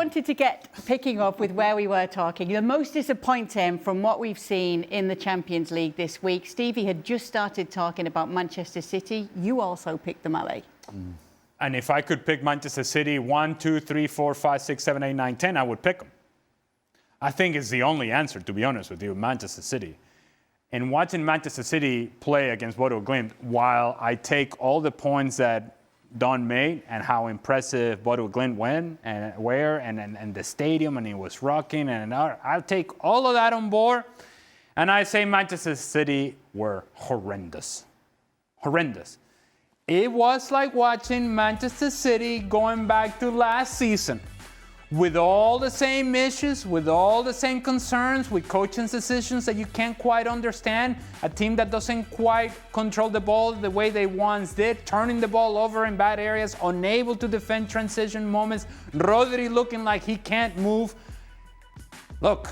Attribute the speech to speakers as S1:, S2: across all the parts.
S1: wanted to picking up with where we were talking, the most disappointing from what we've seen in the Champions League this week. Stevie had just started talking about Manchester City. You also picked them, Ali.
S2: And if I could pick Manchester City 1, 2, 3, 4, 5, 6, 7, 8, 9, 10, I would pick them. I think it's the only answer, to be honest with you, Manchester City. And watching Manchester City play against Bodo Glimt, while I take all the points that Don made and how impressive Bodo Glimt went and where and the stadium, and it was rocking, and I'll take all of that on board, and I say Manchester City were horrendous. Horrendous. It was like watching Manchester City going back to last season with all the same issues, with all the same concerns, with coaching decisions that you can't quite understand, a team that doesn't quite control the ball the way they once did, turning the ball over in bad areas, unable to defend transition moments, Rodri looking like he can't move. Look,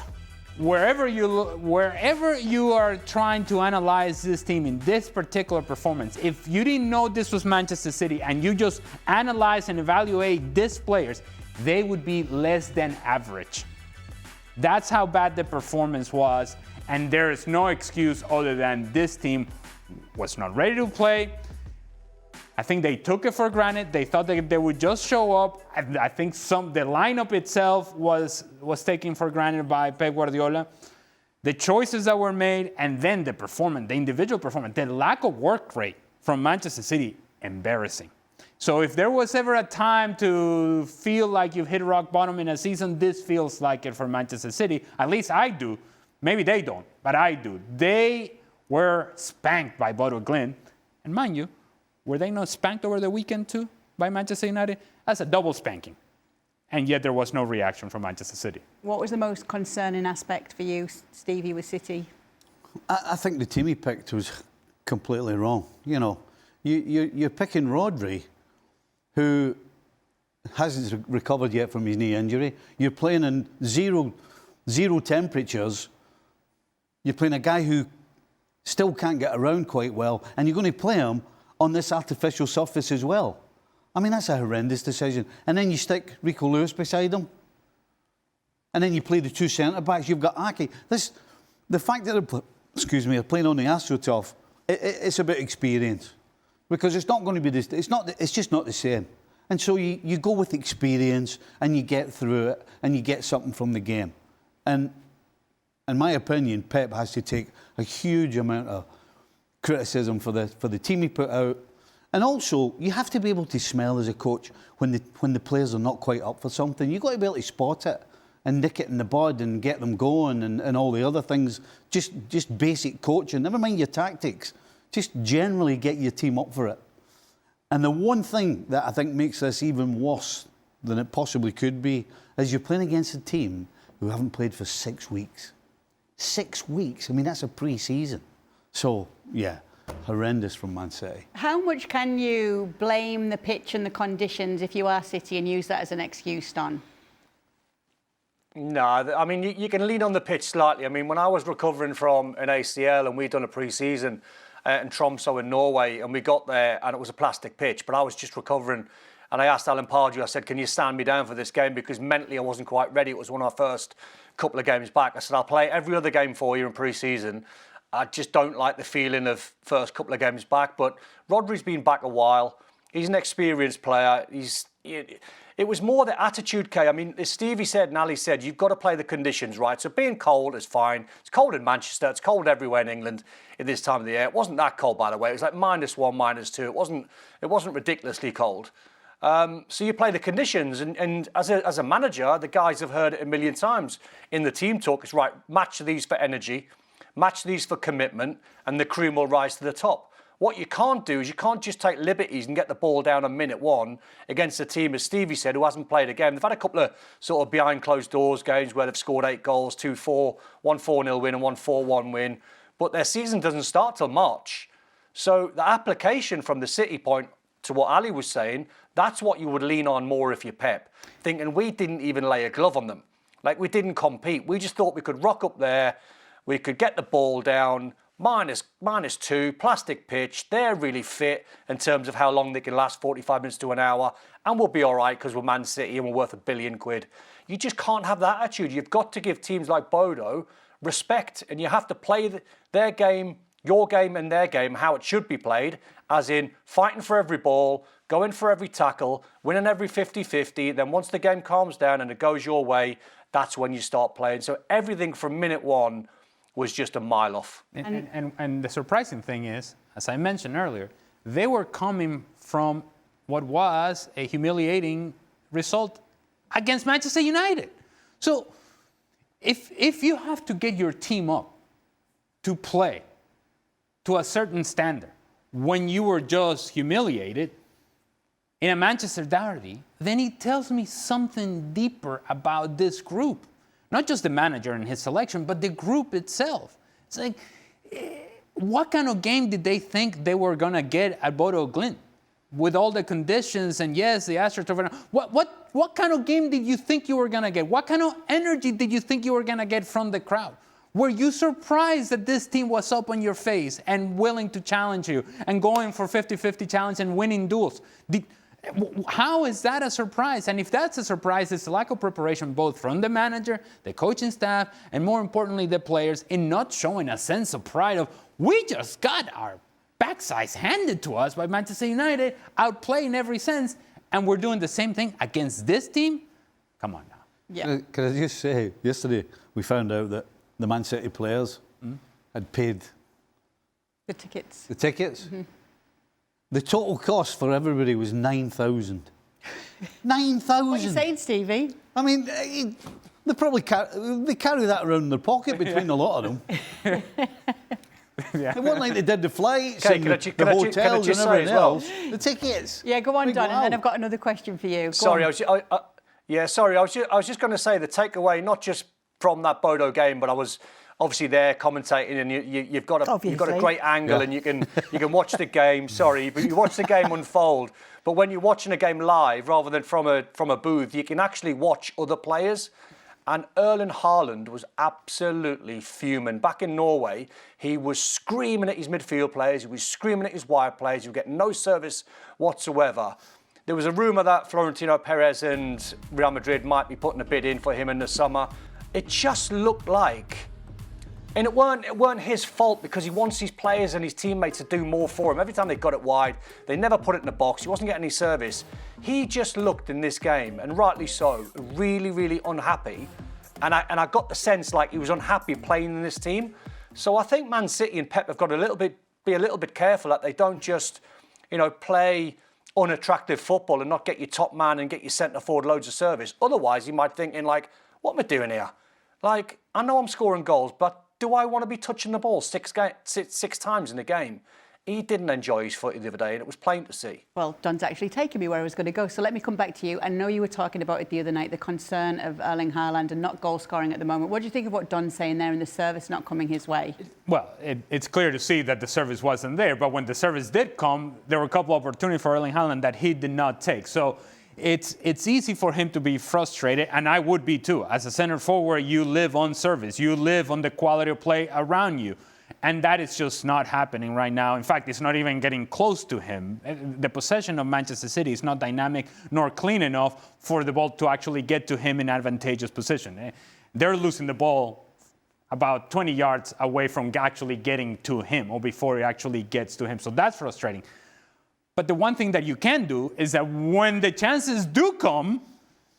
S2: wherever you are trying to analyze this team in this particular performance, if you didn't know this was Manchester City and you just analyze and evaluate these players, they would be less than average. That's how bad the performance was, and there is no excuse other than this team was not ready to play. I think they took it for granted. They thought that they would just show up. I think the lineup itself was taken for granted by Pep Guardiola. The choices that were made, and then the performance, the individual performance, the lack of work rate from Manchester City, embarrassing. So if there was ever a time to feel like you've hit rock bottom in a season, this feels like it for Manchester City. At least I do. Maybe they don't, but I do. They were spanked by Bodo Glimt. And mind you, were they not spanked over the weekend too by Manchester United? That's a double spanking. And yet there was no reaction from Manchester City.
S1: What was the most concerning aspect for you, Stevie, with City?
S3: I think the team he picked was completely wrong. You know, you're picking Rodri, who hasn't recovered yet from his knee injury. You're playing in zero temperatures. You're playing a guy who still can't get around quite well, and you're going to play him on this artificial surface as well. I mean, that's a horrendous decision. And then you stick Rico Lewis beside him. And then you play the two centre-backs. You've got Aki. The fact that they're playing on the AstroTurf, it's about experience. Because it's not going to be this. It's just not the same. And so you go with experience and you get through it and you get something from the game. And in my opinion, Pep has to take a huge amount of criticism for the team he put out. And also, you have to be able to smell as a coach when the players are not quite up for something. You've got to be able to spot it and nick it in the bud and get them going and all the other things. Just basic coaching. Never mind your tactics. Just generally get your team up for it. And the one thing that I think makes this even worse than it possibly could be is you're playing against a team who haven't played for 6 weeks. 6 weeks. I mean, that's a pre-season. So, yeah, horrendous from Man City.
S1: How much can you blame the pitch and the conditions if you are City and use that as an excuse, Don?
S4: No, I mean, you can lean on the pitch slightly. I mean, when I was recovering from an ACL and we'd done a pre-season in Tromsø in Norway, and we got there and it was a plastic pitch, but I was just recovering, and I asked Alan Pardew, I said, can you stand me down for this game, because mentally I wasn't quite ready. It was one of our first couple of games back. I said, I'll play every other game for you in pre-season. I just don't like the feeling of first couple of games back. But Rodri's been back a while. He's an experienced player. It was more the attitude, Kay. I mean, as Stevie said and Ali said, you've got to play the conditions, right? So being cold is fine. It's cold in Manchester. It's cold everywhere in England at this time of the year. It wasn't that cold, by the way. It was like -1, -2. It wasn't ridiculously cold. So you play the conditions, and as a manager, the guys have heard it a million times in the team talk. It's right, match these for energy, match these for commitment, and the cream will rise to the top. What you can't do is you can't just take liberties and get the ball down on minute 1 against a team, as Stevie said, who hasn't played a game. They've had a couple of sort of behind closed doors games where they've scored 8 goals, 2-4, 1 4-0 win and 1 4-1 win. But their season doesn't start till March. So the application from the City point to what Ali was saying, that's what you would lean on more if you're Pep. Thinking we didn't even lay a glove on them. Like, we didn't compete. We just thought we could rock up there, we could get the ball down, -2, plastic pitch. They're really fit in terms of how long they can last, 45 minutes to an hour, and we'll be all right because we're Man City and we're worth £1 billion. You just can't have that attitude. You've got to give teams like Bodo respect, and you have to play their game, your game and their game, how it should be played, as in fighting for every ball, going for every tackle, winning every 50-50. Then once the game calms down and it goes your way, that's when you start playing. So everything from minute one was just a mile off.
S2: And the surprising thing is, as I mentioned earlier, they were coming from what was a humiliating result against Manchester United. So if you have to get your team up to play to a certain standard when you were just humiliated in a Manchester derby, then it tells me something deeper about this group. Not just the manager and his selection, but the group itself. It's like, what kind of game did they think they were going to get at Bodo Glimt? With all the conditions, and yes, the AstroTurf. What kind of game did you think you were going to get? What kind of energy did you think you were going to get from the crowd? Were you surprised that this team was up on your face and willing to challenge you and going for 50-50 challenge and winning duels? How is that a surprise? And if that's a surprise, it's a lack of preparation both from the manager, the coaching staff, and more importantly, the players in not showing a sense of pride of, we just got our backsides handed to us by Manchester United, outplayed in every sense, and we're doing the same thing against this team? Come on now.
S1: Yeah.
S3: Can I just say, yesterday we found out that the Man City players had paid
S1: The tickets.
S3: the tickets. The total cost for everybody was 9,000. 9,000.
S1: What are you saying, Stevie?
S3: I mean, they probably they carry that around in their pocket between a lot of them.
S2: Yeah.
S3: It wasn't like they did the flights
S4: Okay,
S3: and
S4: can I
S3: the
S4: just
S3: hotels and
S4: say
S3: everything
S4: as well?
S3: else. The tickets.
S1: Yeah, go on,
S3: Big
S1: Don, and
S3: wow.
S1: then I've got another question for you. Go
S4: Sorry,
S1: on.
S4: I was just going to say the takeaway, not just from that Bodo game, but I was obviously there commentating, and you've got a great angle, and you can watch the game. Sorry, but you watch the game unfold. But when you're watching a game live, rather than from a booth, you can actually watch other players. And Erling Haaland was absolutely fuming. Back in Norway, he was screaming at his midfield players. He was screaming at his wide players. He would get no service whatsoever. There was a rumour that Florentino Perez and Real Madrid might be putting a bid in for him in the summer. It just looked like, and it weren't his fault, because he wants his players and his teammates to do more for him. Every time they got it wide, they never put it in the box. He wasn't getting any service. He just looked in this game, and rightly so, really, really unhappy. And I got the sense like he was unhappy playing in this team. So I think Man City and Pep have got to be a little bit careful that they don't just, play unattractive football and not get your top man and get your centre forward loads of service. Otherwise, you might think what am I doing here? Like, I know I'm scoring goals, but do I want to be touching the ball six times in a game? He didn't enjoy his footy the other day, and it was plain to see.
S1: Well, Don's actually taken me where I was going to go. So let me come back to you. I know you were talking about it the other night, the concern of Erling Haaland and not goal scoring at the moment. What do you think of what Don's saying there and the service not coming his way?
S2: Well, it's clear to see that the service wasn't there, but when the service did come, there were a couple of opportunities for Erling Haaland that he did not take. So it's easy for him to be frustrated, and I would be too. As a center forward, you live on service. You live on the quality of play around you. And that is just not happening right now. In fact, it's not even getting close to him. The possession of Manchester City is not dynamic nor clean enough for the ball to actually get to him in advantageous position. They're losing the ball about 20 yards away from actually getting to him, or before he actually gets to him. So that's frustrating. But the one thing that you can do is that when the chances do come,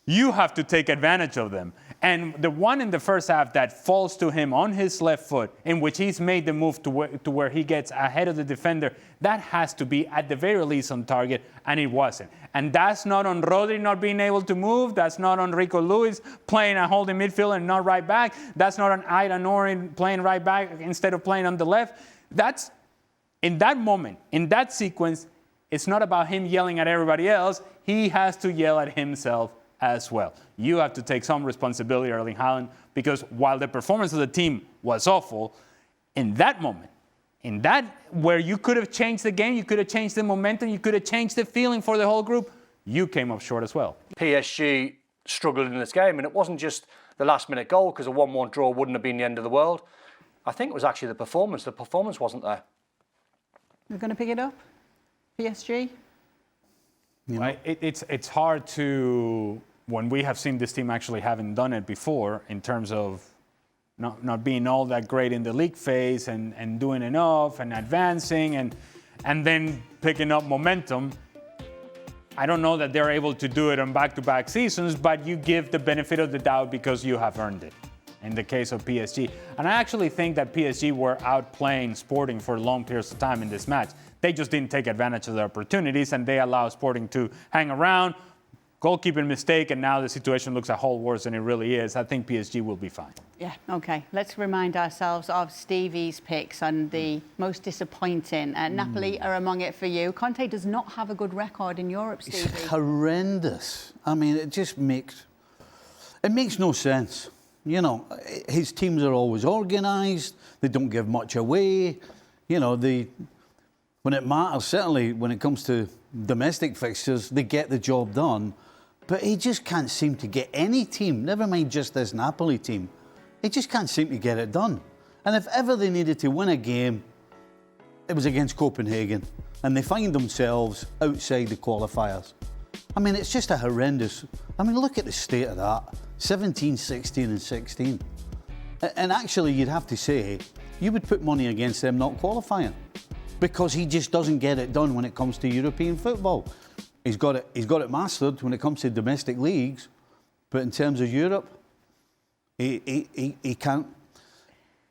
S2: you have to take advantage of them. And the one in the first half that falls to him on his left foot, in which he's made the move to where he gets ahead of the defender, that has to be at the very least on target, and it wasn't. And that's not on Rodri not being able to move. That's not on Rico Lewis playing a holding midfield and not right back. That's not on Aida Norin playing right back instead of playing on the left. That's, in that moment, in that sequence, it's not about him yelling at everybody else. He has to yell at himself as well. You have to take some responsibility, Erling Haaland, because while the performance of the team was awful, in that moment, in that where you could have changed the game, you could have changed the momentum, you could have changed the feeling for the whole group, you came up short as well.
S4: PSG struggled in this game, and it wasn't just the last-minute goal, because a 1-1 draw wouldn't have been the end of the world. I think it was actually the performance. The performance wasn't there.
S1: You're going to pick it up? PSG?
S2: It's hard to, when we have seen this team actually having done it before in terms of not being all that great in the league phase and doing enough and advancing and then picking up momentum. I don't know that they're able to do it on back-to-back seasons, but you give the benefit of the doubt because you have earned it in the case of PSG. And I actually think that PSG were outplaying Sporting for long periods of time in this match. They just didn't take advantage of the opportunities, and they allowed Sporting to hang around, goalkeeping mistake, and now the situation looks a whole worse than it really is. I think PSG will be fine.
S1: Yeah, okay. Let's remind ourselves of Stevie's picks on the most disappointing. Napoli are among it for you. Conte does not have a good record in Europe, Stevie.
S3: It's horrendous. I mean, it just makes no sense. You know, his teams are always organised. They don't give much away. You know, when it matters, certainly when it comes to domestic fixtures, they get the job done. But he just can't seem to get any team, never mind just this Napoli team, he just can't seem to get it done. And if ever they needed to win a game, it was against Copenhagen. And they find themselves outside the qualifiers. I mean, it's just a horrendous... I mean, look at the state of that. 17, 16 and 16. And actually, you'd have to say, you would put money against them not qualifying. Because he just doesn't get it done when it comes to European football. He's got it mastered when it comes to domestic leagues, but in terms of Europe, he can't.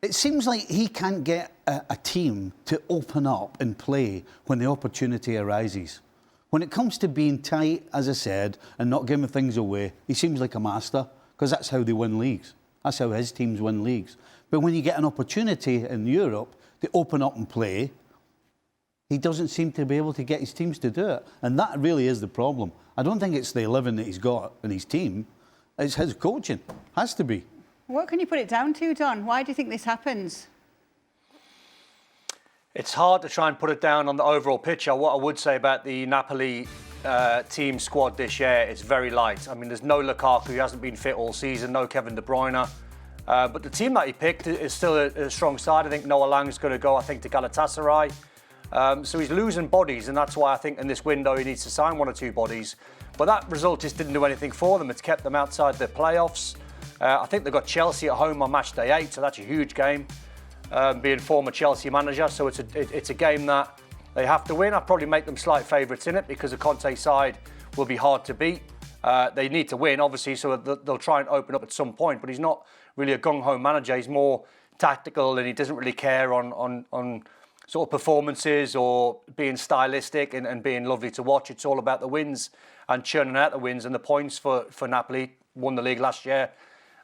S3: It seems like he can't get a team to open up and play when the opportunity arises. When it comes to being tight, as I said, and not giving things away, he seems like a master, because that's how they win leagues. That's how his teams win leagues. But when you get an opportunity in Europe to open up and play, he doesn't seem to be able to get his teams to do it. And that really is the problem. I don't think it's the 11 that he's got in his team. It's his coaching. Has to be.
S1: What can you put it down to, Don? Why do you think this happens?
S4: It's hard to try and put it down on the overall picture. What I would say about the Napoli team squad this year, it's very light. I mean, there's no Lukaku, he hasn't been fit all season, no Kevin De Bruyne. But the team that he picked is still a strong side. I think Noah Lang's going to go, I think, to Galatasaray. So he's losing bodies, and that's why I think in this window he needs to sign one or two bodies. But that result just didn't do anything for them. It's kept them outside the playoffs. I think they've got Chelsea at home on match day 8, so that's a huge game, being former Chelsea manager. So it's a game that they have to win. I'd probably make them slight favourites in it because the Conte side will be hard to beat. They need to win, obviously, so they'll try and open up at some point. But he's not really a gung-ho manager. He's more tactical, and he doesn't really care on sort of performances or being stylistic and being lovely to watch. It's all about the wins and churning out the wins and the points for Napoli. Won the league last year,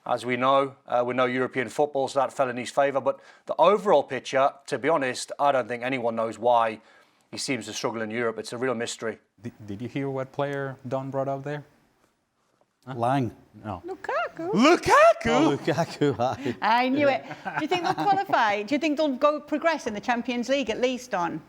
S4: as we know, with no European football, so that fell in his favour. But the overall picture, to be honest, I don't think anyone knows why he seems to struggle in Europe. It's a real mystery.
S2: Did you hear what player Don brought up there?
S3: Huh? Lang.
S2: No.
S1: Lukaku.
S3: Oh, Lukaku, aye.
S1: I knew it. Do you think they'll qualify? Do you think they'll progress in the Champions League at least, Don?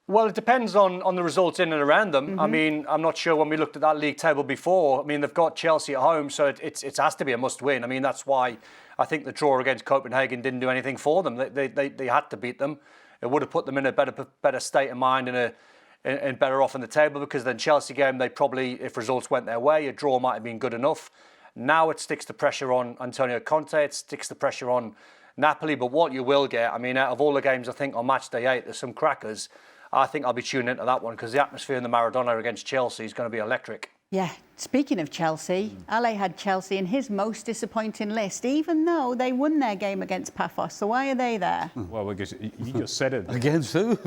S4: Well, it depends on the results in and around them. Mm-hmm. I mean, I'm not sure when we looked at that league table before. I mean, they've got Chelsea at home, so it has to be a must-win. I mean, that's why I think the draw against Copenhagen didn't do anything for them. They had to beat them. It would have put them in a better state of mind and better off in the table, because then Chelsea game, they probably, if results went their way, a draw might have been good enough. Now it sticks the pressure on Antonio Conte, it sticks the pressure on Napoli. But what you will get, I mean, out of all the games, I think on match day 8, there's some crackers. I think I'll be tuning into that one because the atmosphere in the Maradona against Chelsea is going to be electric.
S1: Yeah, speaking of Chelsea, Ale had Chelsea in his most disappointing list, even though they won their game against Paphos. So why are they there?
S2: Well, because you just said it.
S3: Against who?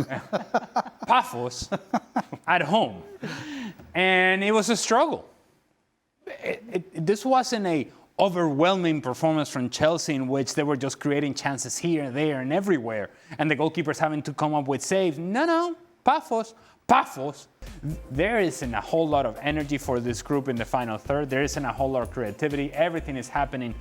S2: Paphos at home. And it was a struggle. This wasn't a overwhelming performance from Chelsea in which they were just creating chances here and there and everywhere, and the goalkeepers having to come up with saves. No, Paphos. There isn't a whole lot of energy for this group in the final third. There isn't a whole lot of creativity. Everything is happening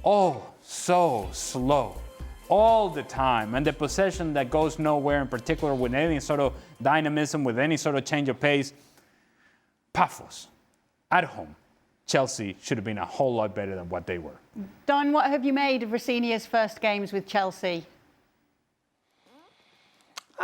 S2: so slow all the time, and the possession that goes nowhere, in particular with any sort of dynamism, with any sort of change of pace. Paphos at home. Chelsea should have been a whole lot better than what they were.
S1: Don, what have you made of Rosenior's first games with Chelsea?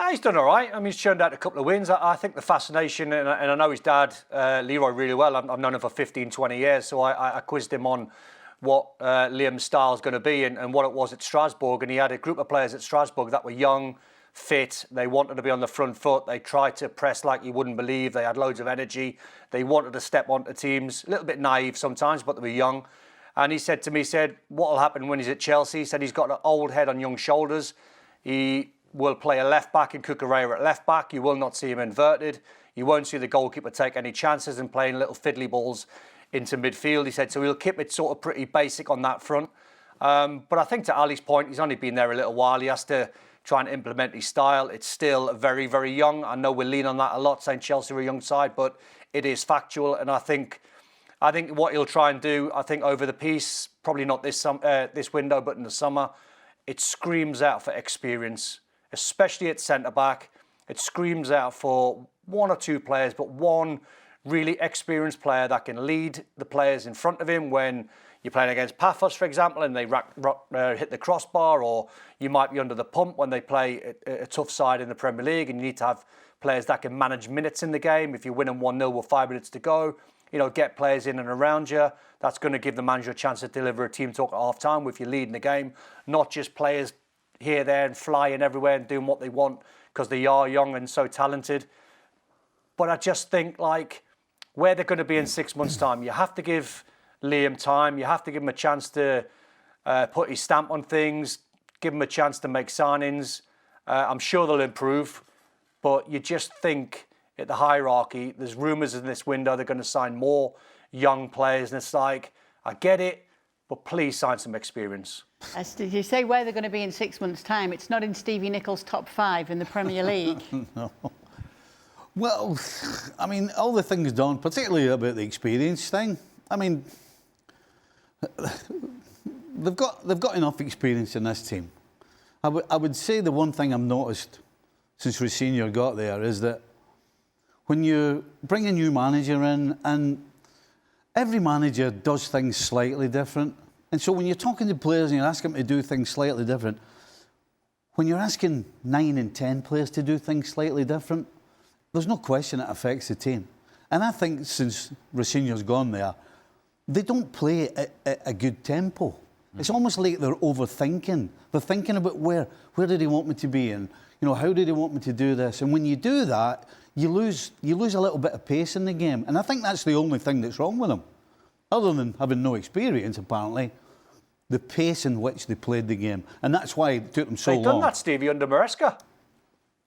S4: He's done all right. I mean, he's churned out a couple of wins. I think the fascination, and I know his dad, Leroy, really well. I've known him for 15, 20 years, so I quizzed him on what Liam's style is going to be and what it was at Strasbourg. And he had a group of players at Strasbourg that were young, fit. They wanted to be on the front foot. They tried to press like you wouldn't believe. They had loads of energy. They wanted to step onto teams. A little bit naive sometimes, but they were young. And he said to me, what will happen when he's at Chelsea? He said he's got an old head on young shoulders. He will play a left-back and Cucurella at left-back. You will not see him inverted. You won't see the goalkeeper take any chances and playing little fiddly balls into midfield. He said, so he'll keep it sort of pretty basic on that front. But I think to Ali's point, he's only been there a little while. He has to try and implement his style. It's still very, very young. I know we lean on that a lot, saying Chelsea are a young side, but it is factual. And I think what he'll try and do, I think over the piece, probably not this window, but in the summer, it screams out for experience, especially at centre-back. It screams out for one or two players, but one really experienced player that can lead the players in front of him when you're playing against Paphos, for example, and they hit the crossbar, or you might be under the pump when they play a tough side in the Premier League, and you need to have players that can manage minutes in the game. If you're winning 1-0 with 5 minutes to go, get players in and around you. That's going to give the manager a chance to deliver a team talk at half-time if you're leading the game, not just players here, there, and flying everywhere and doing what they want because they are young and so talented. But I just think, where they're going to be in 6 months' time, you have to give Liam time. You have to give him a chance to put his stamp on things, give him a chance to make signings. I'm sure they'll improve, but you just think at the hierarchy, there's rumours in this window they're going to sign more young players, and it's I get it, but please sign some experience.
S1: As did you say where they're going to be in 6 months' time? It's not in Stevie Nicholls' top 5 in the Premier League.
S3: No. Well, I mean, all the things done, particularly about the experience thing. I mean, they've got enough experience in this team. I would say the one thing I've noticed since Rosenior got there is that when you bring a new manager in, and every manager does things slightly different, and so when you're talking to players and you're asking them to do things slightly different, when you're asking 9 and 10 players to do things slightly different, there's no question it affects the team. And I think since Rosenior's gone there, they don't play at a good tempo. It's almost like they're overthinking. They're thinking about where do they want me to be, and how do they want me to do this. And when you do that, you lose a little bit of pace in the game. And I think that's the only thing that's wrong with them, other than having no experience apparently. The pace in which they played the game, and that's why it took them so long.
S4: They've done that, Stevie, under Maresca.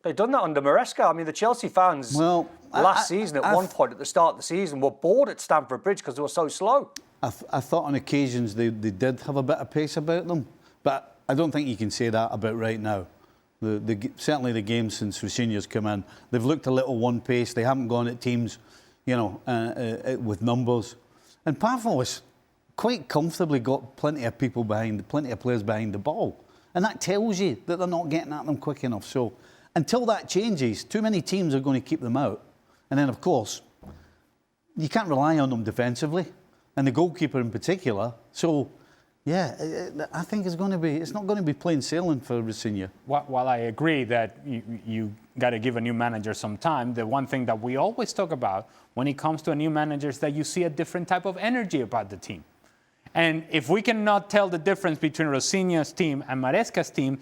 S4: They've done that under Maresca. I mean, the Chelsea fans last season, at one point at the start of the season, were bored at Stamford Bridge because they were so slow.
S3: I thought on occasions they did have a bit of pace about them, but I don't think you can say that about right now. Certainly the games since Rosenior's come in, they've looked a little one-pace. They haven't gone at teams, with numbers. And Paphos quite comfortably got plenty of players behind the ball. And that tells you that they're not getting at them quick enough. So until that changes, too many teams are going to keep them out. And then, of course, you can't rely on them defensively, and the goalkeeper in particular. So, yeah, I think it's not going to be plain sailing for Rosenior.
S2: While I agree that you got to give a new manager some time, the one thing that we always talk about when it comes to a new manager is that you see a different type of energy about the team. And if we cannot tell the difference between Rosenior's team and Maresca's team,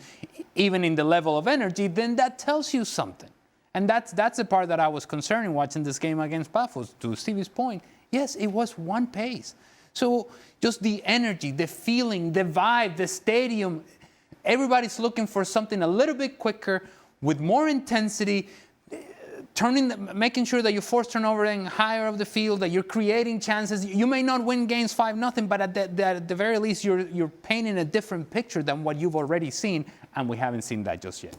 S2: even in the level of energy, then that tells you something. And that's the part that I was concerned in watching this game against Paphos. To Stevie's point, yes, it was one pace. So just the energy, the feeling, the vibe, the stadium, everybody's looking for something a little bit quicker, with more intensity, making sure that you force turnover and higher of the field, that you're creating chances. You may not win games 5-0, but at the very least, you're painting a different picture than what you've already seen, and we haven't seen that just yet.